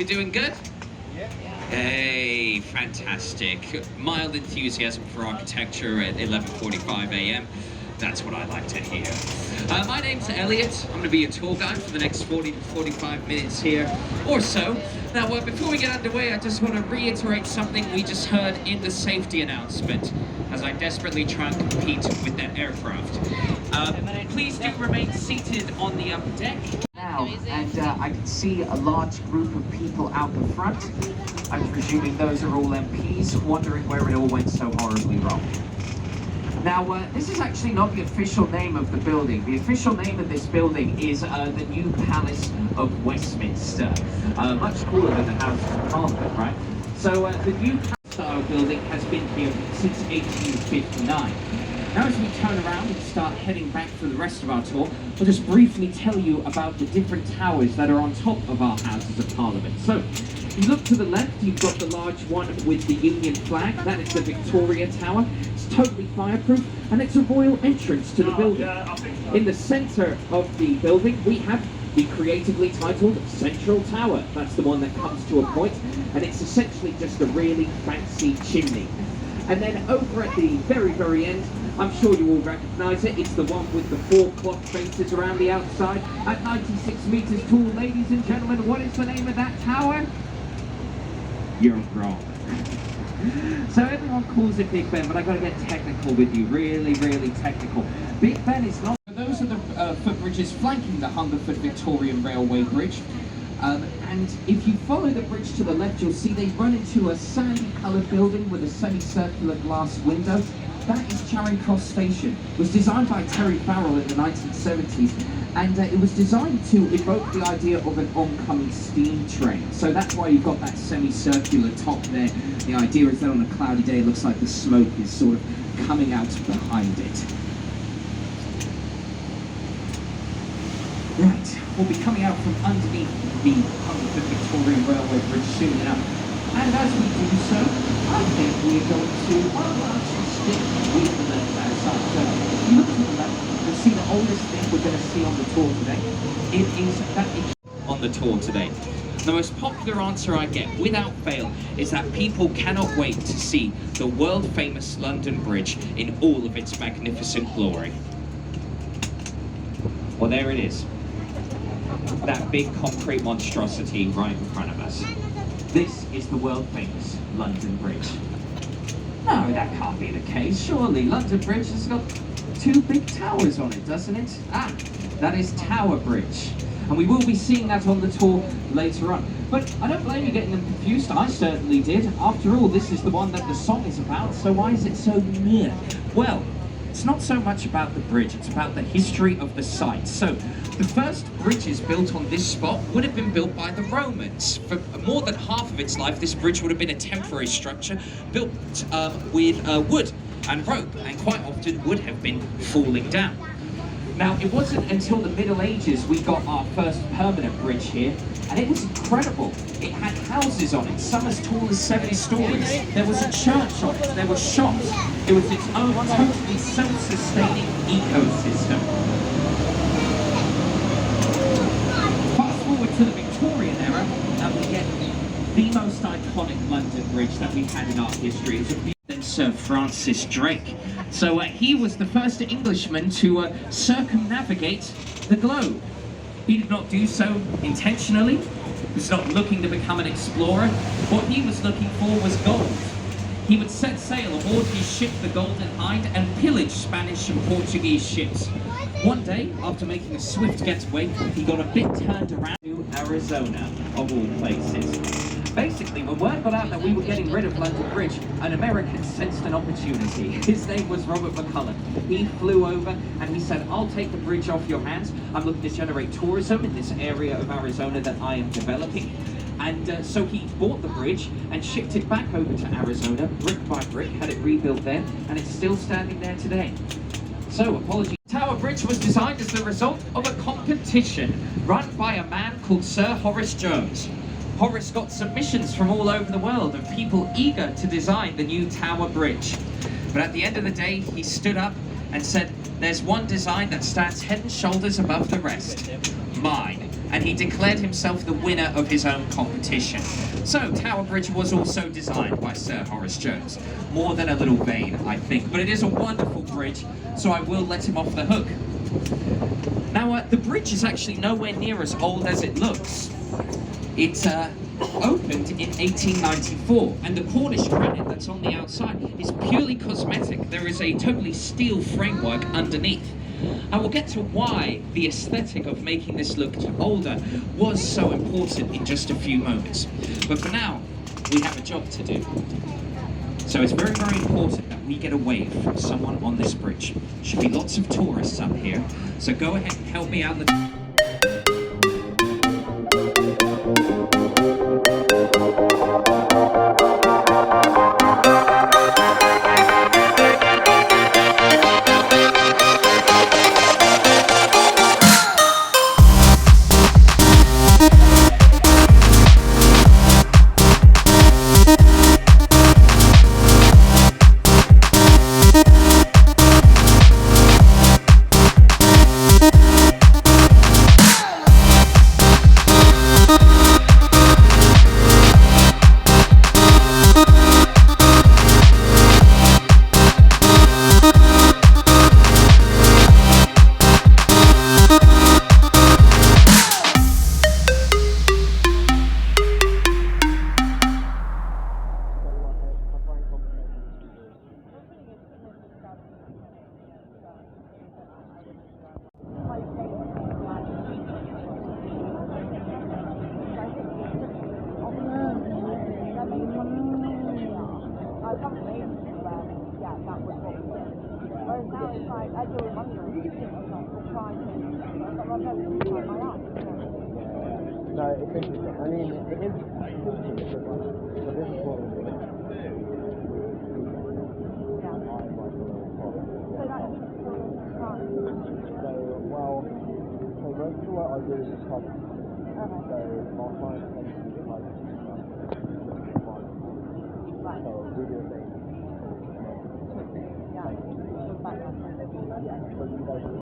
We doing good? Yeah. Hey, fantastic. Mild enthusiasm for architecture at 11:45 a.m. That's what I like to hear. My name's Elliot. I'm going to be your tour guide for the next 40 to 45 minutes here or so. Now, before we get underway, I just want to reiterate something we just heard in the safety announcement as I desperately try and compete with that aircraft. Please do remain seated on the upper deck. Now, and I can see a large group of people out the front. I'm presuming those are all MPs, wondering where it all went so horribly wrong. Now, this is actually not the official name of the building. The official name of this building is the new Palace of Westminster. Much cooler than the House of Parliament, right? So, the new style building has been here since 1859. Now, as we turn around and start heading back for the rest of our tour, I'll just briefly tell you about the different towers that are on top of our Houses of Parliament. So, if you look to the left, you've got the large one with the Union flag. That is the Victoria Tower. It's totally fireproof, and it's a royal entrance to the building. In the centre of the building, we have the creatively titled Central Tower. That's the one that comes to a point, and it's essentially just a really fancy chimney. And then over at the very, very end, I'm sure you all recognise it. It's the one with the 4 clock faces around the outside at 96 metres tall. Ladies and gentlemen, what is the name of that tower? You're wrong. So everyone calls it Big Ben, but I've got to get technical with you, really, really technical. Big Ben is not... Those are the footbridges flanking the Hungerford Victorian Railway Bridge. And if you follow the bridge to the left, you'll see they run into a sandy-coloured building with a semicircular glass window. That is Charing Cross Station. It was designed by Terry Farrell in the 1970s, and it was designed to evoke the idea of an oncoming steam train. So that's why you've got that semicircular top there. The idea is that on a cloudy day, it looks like the smoke is sort of coming out behind it. Right, we'll be coming out from underneath the Hungerford Victorian Railway Bridge soon enough. And as we do so, I think we're going to actually stick with the left-hand side. So if you look to the left, you'll see the oldest thing we're going to see on the tour today. It is that on the tour today. The most popular answer I get, without fail, is that people cannot wait to see the world-famous London Bridge in all of its magnificent glory. Well, there it is. That big concrete monstrosity right in front of us. This is the world-famous London Bridge. No, that can't be the case. Surely London Bridge has got 2 big towers on it, doesn't it? Ah, that is Tower Bridge. And we will be seeing that on the tour later on. But I don't blame you getting them confused. I certainly did. After all, this is the one that the song is about, so why is it so near? Well, it's not so much about the bridge, it's about the history of the site. So, the first bridges built on this spot would have been built by the Romans. For more than half of its life, this bridge would have been a temporary structure built with wood and rope, and quite often would have been falling down. Now, it wasn't until the Middle Ages we got our first permanent bridge here, and it was incredible. It had houses on it, some as tall as 70 stories. There was a church on it, there were shops. It was its own totally self-sustaining ecosystem. Fast forward to the Victorian era, and we get the most iconic London Bridge that we've had in our history. It was Sir Francis Drake. So he was the first Englishman to circumnavigate the globe. He did not do so intentionally. He was not looking to become an explorer. What he was looking for was gold. He would set sail aboard his ship, the Golden Hind, and pillage Spanish and Portuguese ships. One day, after making a swift getaway, he got a bit turned around to Arizona, of all places. Basically, when word got out that we were getting rid of London Bridge, an American sensed an opportunity. His name was Robert McCulloch. He flew over and he said, I'll take the bridge off your hands. I'm looking to generate tourism in this area of Arizona that I am developing. And so he bought the bridge and shipped it back over to Arizona, brick by brick, had it rebuilt there, and it's still standing there today. So, apologies. Tower Bridge was designed as the result of a competition run by a man called Sir Horace Jones. Horace got submissions from all over the world of people eager to design the new Tower Bridge. But at the end of the day, he stood up and said, there's one design that stands head and shoulders above the rest. Mine. and he declared himself the winner of his own competition. So, Tower Bridge was also designed by Sir Horace Jones. More than a little vain, I think, but it is a wonderful bridge, so I will let him off the hook. Now, the bridge is actually nowhere near as old as it looks. It opened in 1894, and the Cornish granite that's on the outside is purely cosmetic. There is a totally steel framework underneath. I will get to why the aesthetic of making this look older was so important in just a few moments. But for now, we have a job to do. So it's very, very important that we get a wave from someone on this bridge. Should be lots of tourists up here, so go ahead and help me out. No, it's interesting. I mean, it is interesting, but this is what we're doing. So, well, so most of the work I do is like, so my client tends to be like, so we do a thing. Yeah, so you guys